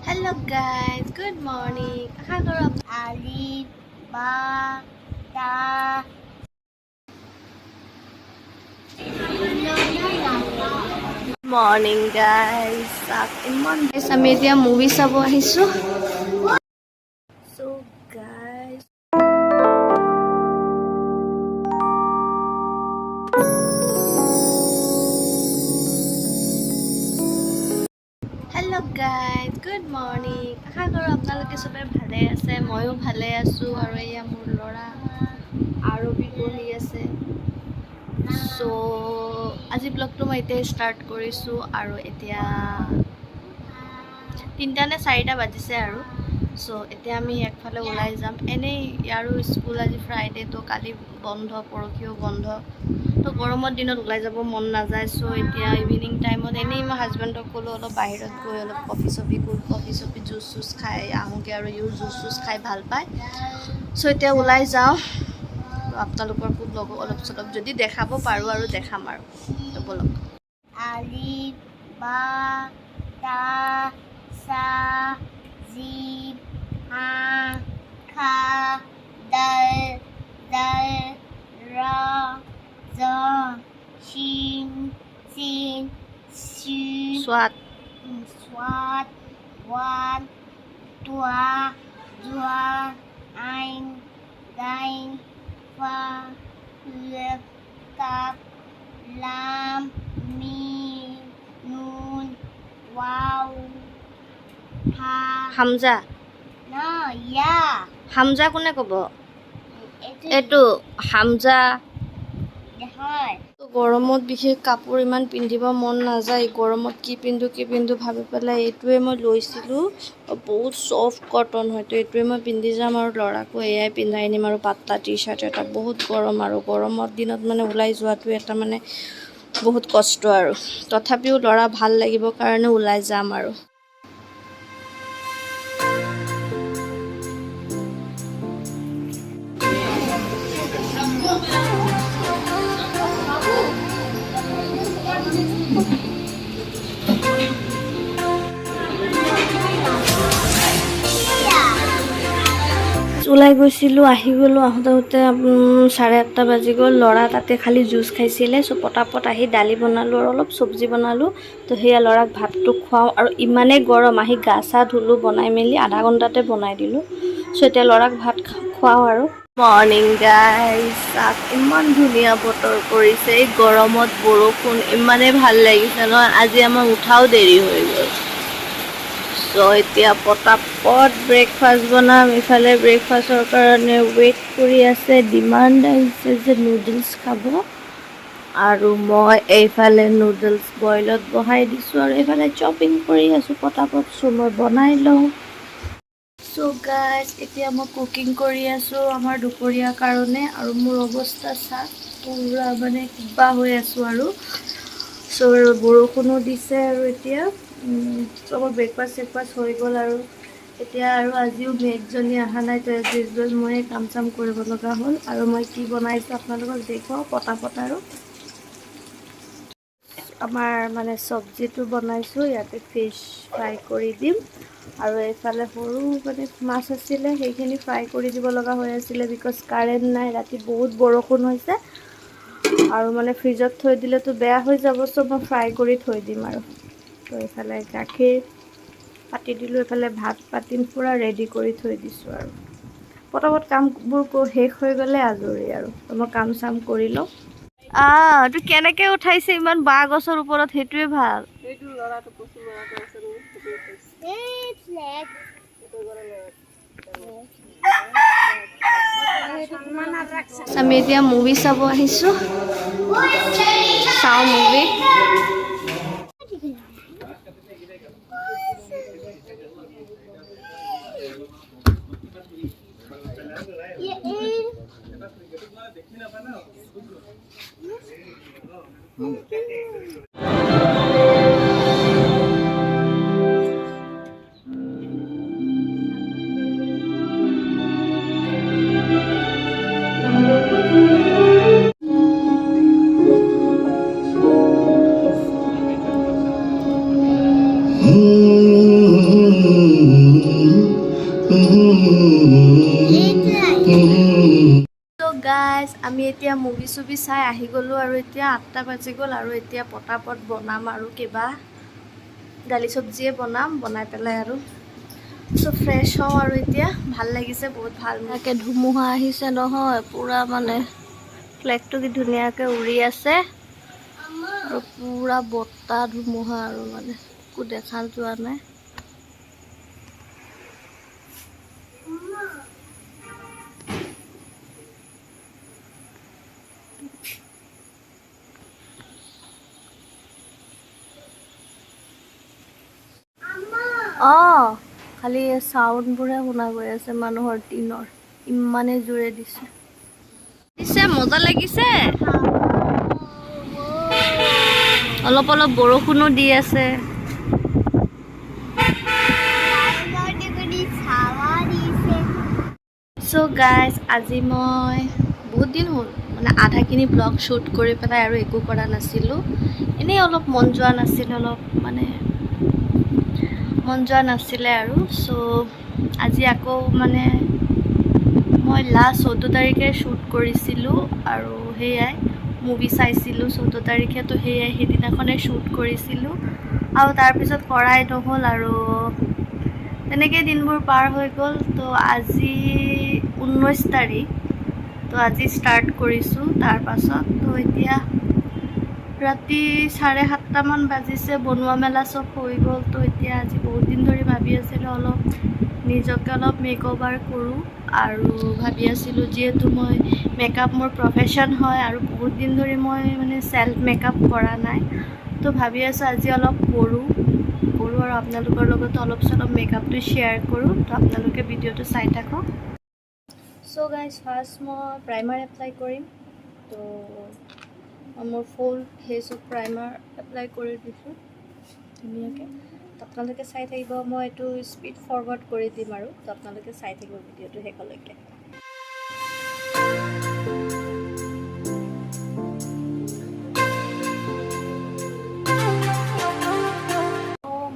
Hello guys, good morning. Ali ba ta Morning guys. Iman guys, আমি এতিয়া movie চাব আহিছো. So guys, Hello guys, good morning. আশা কৰো আপোনালোকে সবে ভালে আছে, ময়ো ভালে আছো আৰু এয়া মোৰ লৰা আৰবি পঢ়ি আছে. So আজি ব্লগটো মই এতিয়া ষ্টাৰ্ট কৰিছো আৰু এতিয়া 3টা নে 4টা বাজিছে আৰু সো এতিয়া আমি একফালে ওলাই যাম. এনেই ইয়াৰো স্কুল আজি ফ্ৰাইডে তো কালি বন্ধ, পৰখিও বন্ধ, তো গৰমৰ দিনত ওলাই যাব মন নাযায়. সো এতিয়া ইভিনিং টাইমত এনেই মই হাজবেণ্ডক ক'লো অলপ বাহিৰত গৈ অলপ কফি চফি জুচ চুচ খাই আহোঁগৈ আৰু ইও জুচ চুচ খাই ভাল পায়. সো এতিয়া ওলাই যাওঁ. আপোনালোকৰ ব্লগ অলপ চলপ যদি দেখাব পাৰোঁ আৰু দেখাম আৰু তো বলক. Ali ba ta sa zi ha kha dal dal ra za shin sin shu সোৱাদ swat wan tua dua ein gain fa lep kap lam mim nun wow ha Hamza no ya Hamza কোনে ক'ব? etu এইটো Hamza. dehoy তো গৰমত বিশেষ কাপোৰ ইমান পিন্ধিব মন নাযায়. গৰমত কি পিন্ধো ভাবি পেলাই এইটোৱে মই লৈছিলোঁ. বহুত ছফ্ট কটন হয়তো এইটোৱে মই পিন্ধি যাম আৰু ল'ৰাকো এয়াই পিন্ধাই নিম আৰু পাতলা টি চাৰ্ট এটা. বহুত গৰম আৰু গৰমৰ দিনত মানে ওলাই যোৱাটো এটা মানে বহুত কষ্ট আৰু তথাপিও ল'ৰা ভাল লাগিব কাৰণে ওলাই যাম আৰু. ওলাই গৈছিলোঁ, আহি গ'লোঁ. আহোঁতে 8:30 বাজি গ'ল. ল'ৰা তাতে খালি জুচ খাইছিলে. চ' পটাপট আহি দালি বনালোঁ আৰু অলপ চব্জি বনালোঁ. তো সেয়া ল'ৰাক ভাতটো খুৱাওঁ আৰু ইমানেই গৰম, আহি গা চা ধুলোঁ, বনাই মেলি আধা ঘণ্টাতে বনাই দিলোঁ. চ' এতিয়া ল'ৰাক ভাত খুৱাওঁ আৰু. মৰ্ণিং গাইজ, ইমান ধুনীয়া বতৰ কৰিছে. এই গৰমত বৰষুণ ইমানেই ভাল লাগিছে নহয়. আজি আমাৰ উঠাও দেৰি হৈ গ'ল. চ' এতিয়া পটাপট ব্ৰেকফাষ্ট বনাম. ইফালে ব্ৰেকফাষ্টৰ কাৰণে ৱেইট কৰি আছে, ডিমাণ্ড আহিছে যে নুডলছ খাব আৰু মই এইফালে নুডলছ বইলত বহাই দিছোঁ আৰু এইফালে শ্বপিং কৰি আছোঁ পটাপট. চ' মই বনাই লওঁ. চ' গাইজ, এতিয়া মই কুকিং কৰি আছোঁ আমাৰ দুপৰীয়াৰ কাৰণে আৰু মোৰ অৱস্থা চাহ পুৰা মানে কিবা হৈ আছোঁ আৰু. চ' বৰষুণো দিছে আৰু এতিয়া চবৰ ব্ৰেকফাষ্ট হৈ গ'ল আৰু এতিয়া আৰু আজিও মেডজনী অহা নাই. তো এজ ইউজুৱেল ময়ে কাম চাম কৰিব লগা হ'ল আৰু মই কি বনাইছোঁ আপোনালোকক দেখুৱাওঁ পটাপট আৰু. আমাৰ মানে চব্জিটো বনাইছোঁ, ইয়াতে ফিছ ফ্ৰাই কৰি দিম আৰু এইফালে সৰু মানে মাছ আছিলে সেইখিনি ফ্ৰাই কৰি দিব লগা হৈ আছিলে বিকজ কাৰেণ্ট নাই. ৰাতি বহুত বৰষুণ হৈছে আৰু মানে ফ্ৰিজত থৈ দিলেতো বেয়া হৈ যাব. চ' মই ফ্ৰাই কৰি থৈ দিম আৰু. তো এইফালে গাখীৰ পাতি দিলোঁ, এইফালে ভাত পাতিম, পূৰা ৰেডি কৰি থৈ দিছোঁ আৰু পটাপট কামবোৰ শেষ হৈ গ'লে আজৰি আৰু. তো মই কাম চাম কৰি লওঁ. তো কেনেকৈ উঠাইছে ইমান বাঁহ গছৰ ওপৰত, সেইটোৱে ভাল. আমি এতিয়া মুভি চাব আহিছোঁ. চাওঁ মুভি. এতিয়া মুভি চুভি চাই আহি গ'লোঁ আৰু এতিয়া 8টা বাজি গ'ল আৰু এতিয়া পটাপট বনাম আৰু কিবা দালি চব্জিয়ে বনাই পেলাই আৰু চ' ফ্ৰেছ হওঁ আৰু এতিয়া ভাল লাগিছে বহুত ভাল ধুনীয়াকৈ ধুমুহা আহিছে নহয় পূৰা মানে ফ্লেগটো কি ধুনীয়াকৈ উৰি আছে আৰু পূৰা বতাহ ধুমুহা আৰু মানে একো দেখা যোৱা নাই খালি চাউণ্ডবোৰে শুনা গৈ আছে মানুহৰ টিনৰ ইমানেই জোৰে দিছে মজা লাগিছে অলপ অলপ বৰষুণো দি আছে চ' গাইজ আজি মই বহুত দিন হ'ল মানে আধাখিনি ব্লগ শ্বুট কৰি পেলাই আৰু একো কৰা নাছিলোঁ এনেই অলপ মন যোৱা নাছিলে আৰু চ' আজি আকৌ মানে মই লাষ্ট 14 তাৰিখে শ্বুট কৰিছিলোঁ আৰু সেয়াই মুভি চাইছিলোঁ 14 তাৰিখে তো সেয়াই সেইদিনাখনেই শ্বুট কৰিছিলোঁ আৰু তাৰপিছত কৰাই নহ'ল আৰু তেনেকৈ দিনবোৰ পাৰ হৈ গ'ল তো আজি 19 তাৰিখ তো আজি ষ্টাৰ্ট কৰিছোঁ তাৰপাছত তো এতিয়া ৰাতি 7:30মান বাজিছে বনোৱা মেলা চব হৈ গ'ল তো এতিয়া আজি বহুত দিন ধৰি ভাবি আছিলোঁ অলপ নিজকে অলপ মেকঅভাৰ কৰোঁ আৰু ভাবি আছিলোঁ যিহেতু মই মেকআপ মোৰ প্ৰফেশ্যন হয় আৰু বহুত দিন ধৰি মই মানে চেল্ফ মেকআপ কৰা নাই তো ভাবি আছোঁ আজি অলপ কৰোঁ আৰু আপোনালোকৰ লগত অলপ চলপ মেকআপটো শ্বেয়াৰ কৰোঁ তো আপোনালোকে ভিডিঅ'টো চাই থাকক চ' গাইজ ফাৰ্ষ্ট মই প্ৰাইমাৰ এপ্লাই কৰিম তো মোৰ ফুল ফেচত প্ৰাইমাৰ এপ্লাই কৰি দিছোঁ ধুনীয়াকৈ তো আপোনালোকে চাই থাকিব মই এইটো স্পীড ফৰৱাৰ্ড কৰি দিম আৰু তো আপোনালোকে চাই থাকিব ভিডিঅ'টো শেষলৈকে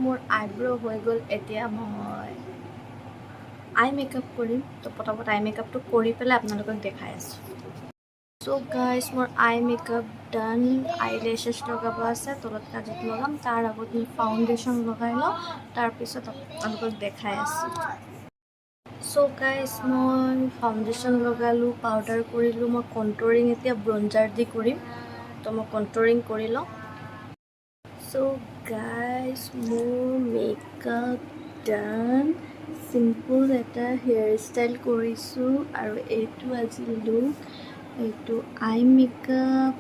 মোৰ আইব্ৰ' হৈ গ'ল এতিয়া মই আই মেকআপ কৰিম তো পটাপট আই মেকআপটো কৰি পেলাই আপোনালোকক দেখাই আছোঁ চ' গাইজ মোৰ আই মেকআপ ডান আই লেছেছ লগাব আছে তলত কাজত লগাম তাৰ আগত মই ফাউণ্ডেশ্যন লগাই লওঁ তাৰপিছত আপোনালোকক দেখাই আছোঁ চ' গাইজ মই ফাউণ্ডেশ্যন লগালোঁ পাউডাৰ কৰিলোঁ মই কণ্টৰিং এতিয়া ব্ৰঞ্জাৰ দি কৰিম তো মই কণ্টৰিং কৰি লওঁ চ' গাইজ মোৰ মেকআপ ডান চিম্পল এটা হেয়াৰ ষ্টাইল কৰিছোঁ আৰু এইটো আজি লুক এইটো আই মেকআপ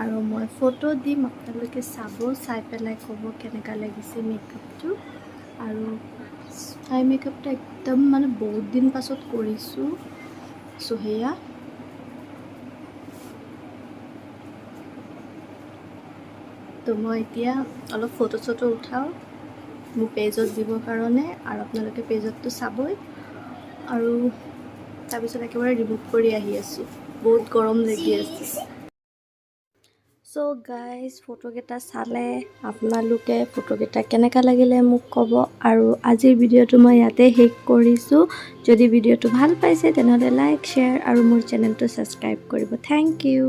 আৰু মই ফটো দিম আপোনালোকে চাই পেলাই ক'ব কেনেকুৱা লাগিছে মেকআপটো আৰু আই মেকআপটো একদম মানে বহুত দিন পাছত কৰিছোঁ চ' সেয়া তো মই এতিয়া অলপ ফটো চটো উঠাওঁ মোৰ পেজত দিবৰ কাৰণে আৰু আপোনালোকে পেজতটো চাবই আৰু তাৰপিছত একেবাৰে ৰিমুভ কৰি আহি আছোঁ বহুত গৰম লাগি আছে চ' গাইজ ফটোকেইটা চালে আপোনালোকে ফটোকেইটা কেনেকুৱা লাগিলে মোক ক'ব আৰু আজিৰ ভিডিঅ'টো মই ইয়াতে শেষ কৰিছোঁ যদি ভিডিঅ'টো ভাল পাইছে তেনেহ'লে লাইক শ্বেয়াৰ আৰু মোৰ চেনেলটো ছাবস্ক্ৰাইব কৰিব থেংক ইউ